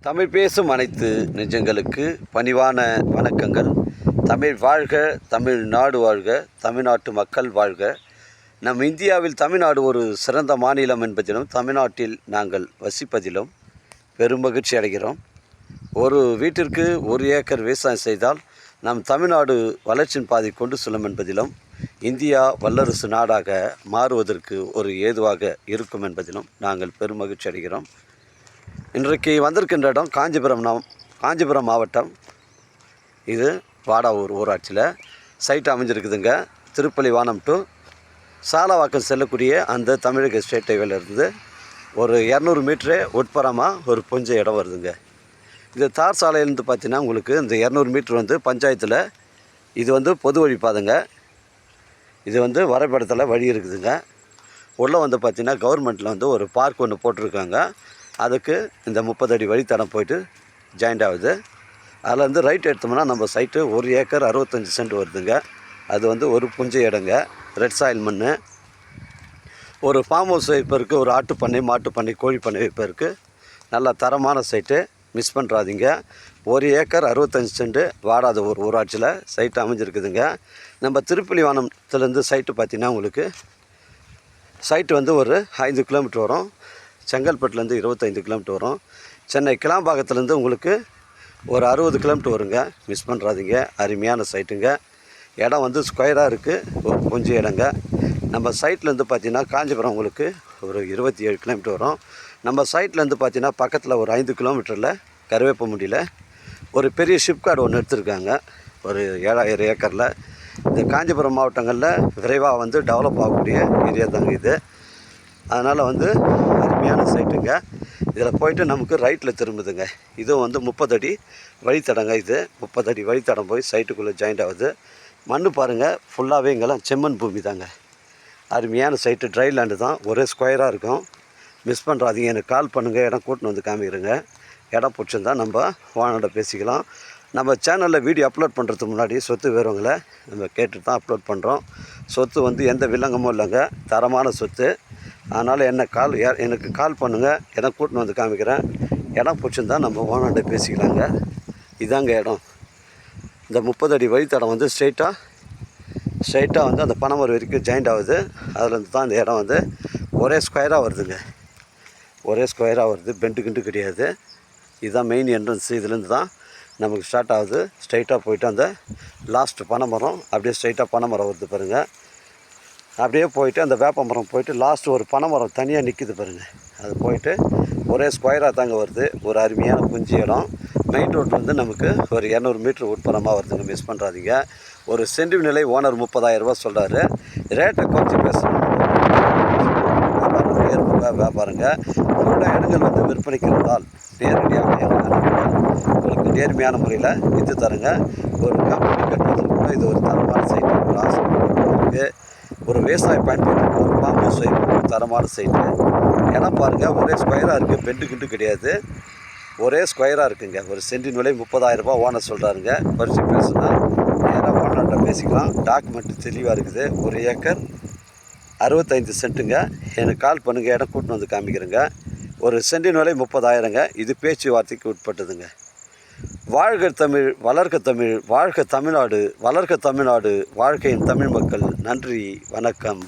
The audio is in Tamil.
தமிழ் பேசும் அனைத்து நெஞ்சங்களுக்கு பணிவான வணக்கங்கள். தமிழ் வாழ்க, தமிழ்நாடு வாழ்க, தமிழ்நாட்டு மக்கள் வாழ்க. நம் இந்தியாவில் தமிழ்நாடு ஒரு சிறந்த மாநிலம் என்பதிலும் தமிழ்நாட்டில் நாங்கள் வசிப்பதிலும் பெருமகிழ்ச்சி அடைகிறோம். ஒரு வீட்டிற்கு 1 ஏக்கர் விவசாயம் செய்தால் நம் தமிழ்நாடு வளர்ச்சியின் பாதை கொண்டு செல்லும் என்பதிலும் இந்தியா வல்லரசு நாடாக மாறுவதற்கு ஒரு ஏதுவாக இருக்கும் என்பதிலும் நாங்கள் பெருமகிழ்ச்சி அடைகிறோம். இன்றைக்கு வந்திருக்கின்ற இடம் காஞ்சிபுரம் மாவட்டம். இது வாடாவூர் ஊராட்சியில் சைட் அமைஞ்சிருக்குதுங்க. திருப்பள்ளிவானம் டு சாலவாக்கம் செல்லக்கூடிய அந்த தமிழக ஸ்டேட் ஹைவேலேருந்து ஒரு 200 மீட்டரே உட்புறமாக ஒரு கொஞ்ச இடம் வருதுங்க. இது தார் சாலையிலேருந்து பார்த்தீங்கன்னா உங்களுக்கு இந்த 200 மீட்ரு பஞ்சாயத்தில் இது பொது வழி பாதைங்க. இது வரைபடத்தில் வழி இருக்குதுங்க. உள்ளே பார்த்திங்கன்னா கவர்மெண்ட்டில் ஒரு பார்க் ஒன்று போட்டிருக்காங்க. அதுக்கு இந்த 30 அடி வழித்தடம் போயிட்டு ஜாயிண்ட் ஆகுது. அதில் ரைட் எடுத்தோம்னா நம்ம சைட்டு 1 ஏக்கர் 65 சென்ட் வருதுங்க. அது ஒரு புஞ்சை இடங்க, ரெட் சாயில் மண். ஒரு ஃபார்ம் ஹவுஸ் வைப்பதற்கு, ஒரு ஆட்டு பண்ணை, மாட்டு பண்ணை, கோழி பண்ணை வைப்பதற்கு நல்ல தரமான சைட்டு. மிஸ் பண்ணுறாதீங்க. 1 ஏக்கர் 65 சென்ட் வாடாத ஒரு ஊராட்சியில் சைட்டு அமைஞ்சிருக்குதுங்க. நம்ம திருப்பள்ளிவானத்துலேருந்து சைட்டு பார்த்திங்கன்னா உங்களுக்கு சைட்டு ஒரு 5 கிலோமீட்டர் வரும். செங்கல்பட்டுலேருந்து 25 கிலோமீட்டர் வரும். சென்னை கிளாம்பாக்கத்துலேருந்து உங்களுக்கு ஒரு 60 கிலோமீட்டர் வருங்க. மிஸ் பண்ணுறாதீங்க. அருமையான சைட்டுங்க. இடம் ஸ்கொயராக இருக்குது. ஒரு கொஞ்சம் இடங்க. நம்ம சைட்லேருந்து பார்த்திங்கன்னா காஞ்சிபுரம் உங்களுக்கு ஒரு 27 கிலோமீட்டர் வரும். நம்ம சைட்லேருந்து பார்த்திங்கன்னா பக்கத்தில் ஒரு 5 கிலோமீட்டரில் கருவேப்பமுடியில் ஒரு பெரிய ஷிப்கார்டு ஒன்று எடுத்திருக்காங்க. ஒரு 7000 ஏக்கரில். இந்த காஞ்சிபுரம் மாவட்டங்களில் விரைவாக டெவலப் ஆகக்கூடிய ஏரியா தாங்க இது. அதனால் அருமையான சைட்டுங்க. இதில் போயிட்டு நமக்கு ரைட்டில் திரும்புதுங்க. இதுவும் 30 அடி வழித்தடங்க. இது 30 அடி வழித்தடம் போய் சைட்டுக்குள்ளே ஜாயிண்ட் ஆகுது. மண் பாருங்கள், ஃபுல்லாகவே இங்கெல்லாம் செம்மண் பூமி தாங்க. அருமையான சைட்டு, ட்ரை லேண்டு தான். ஒரே ஸ்கொயராக இருக்கும். மிஸ் பண்ணுறாதீங்க. எனக்கு கால் பண்ணுங்கள். இடம் கூட்டின்னு காமிக்கிறேங்க. இடம் பிடிச்சிருந்தா நம்ம ஓனர்கிட்ட பேசிக்கலாம். நம்ம சேனலில் வீடியோ அப்லோட் பண்ணுறதுக்கு முன்னாடி சொத்து விவரங்களை நம்ம கேட்டு தான் அப்லோட் பண்ணுறோம். சொத்து எந்த வில்லங்கமும் இல்லைங்க, தரமான சொத்து. அதனால் எனக்கு கால் பண்ணுங்கள். இடம் கூட்டின்னு காமிக்கிறேன். இடம் பிடிச்சிருந்தா நம்ம ஓனர்கிட்ட பேசிக்கலாங்க. இதாங்க இடம். இந்த 30 அடி வழித்தடம் ஸ்ட்ரைட்டாக அந்த பனைமரம் வரைக்கும் ஜாயிண்ட் ஆகுது. அதுலேருந்து தான் இந்த இடம் ஒரே ஸ்கொயராக வருதுங்க. ஒரே ஸ்கொயராக வருது. பெண்டு கிண்டு கிடையாது. இதுதான் மெயின் என்ட்ரன்ஸ். இதுலேருந்து தான் நமக்கு ஸ்டார்ட் ஆகுது. ஸ்ட்ரைட்டாக போயிட்டு அந்த லாஸ்ட் பனைமரம், அப்படியே ஸ்ட்ரைட்டாக பனைமரம் வருது பாருங்கள். அப்படியே போயிட்டு அந்த வேப்ப மரம் போயிட்டு லாஸ்ட்டு ஒரு பனைமரம் தனியாக நிற்கிது பாருங்கள். அது போயிட்டு ஒரே ஸ்கொயராக தாங்க வருது. ஒரு அருமையான குஞ்சு இடம். மெயின் ரோட்லேருந்து நமக்கு ஒரு 200 மீட்ரு உட்புறமாக வருதுங்க. மிஸ் பண்ணுறாதீங்க. ஒரு சென்ட் நிலை ஓனர் 30,000 ரூபா சொல்கிறாரு. ரேட்டை கொஞ்சம் பேசணும். வியாபாரங்க. உங்களோட இடங்கள் விற்பனைக்கு இருந்தால் நேரடியாக உங்களுக்கு நேர்மையான முறையில் விற்று தருங்க. ஒரு கம்பெனி கட்டுவதற்கு கூட இது ஒரு தரமான சைட்டு. ஒரு விவசாய பயன்பாட்டுக்கு ஒரு ஃபார்ம் ஹவுஸ் வைப்பு தரமான சைட்டு. இடம் பாருங்கள், ஒரே ஸ்கொயராக இருக்குது. பெண்டு கிண்டு கிடையாது. ஒரே ஸ்கொயராக இருக்குங்க. ஒரு சென்டின் விலை 30,000 ரூபா ஓனர் சொல்கிறாருங்க. பரிசு பேசுனா நேராக ஓனர்கிட்ட பேசிக்கலாம். டாக்குமெண்ட்டு தெளிவாக இருக்குது. 1 ஏக்கர் 65 சென்ட்டுங்க. எனக்கு கால் பண்ணுங்கள். இடம் கூட்டின்னு காமிக்கிறேங்க. ஒரு சென்டின் விலை 30,000ங்க. இது பேச்சுவார்த்தைக்கு உட்பட்டதுங்க. வாழ்க தமிழ், வளர்க தமிழ், வாழ்க தமிழ்நாடு, வளர்க தமிழ்நாடு, வாழ்க்கையின் தமிழ் மக்கள். நன்றி, வணக்கம்.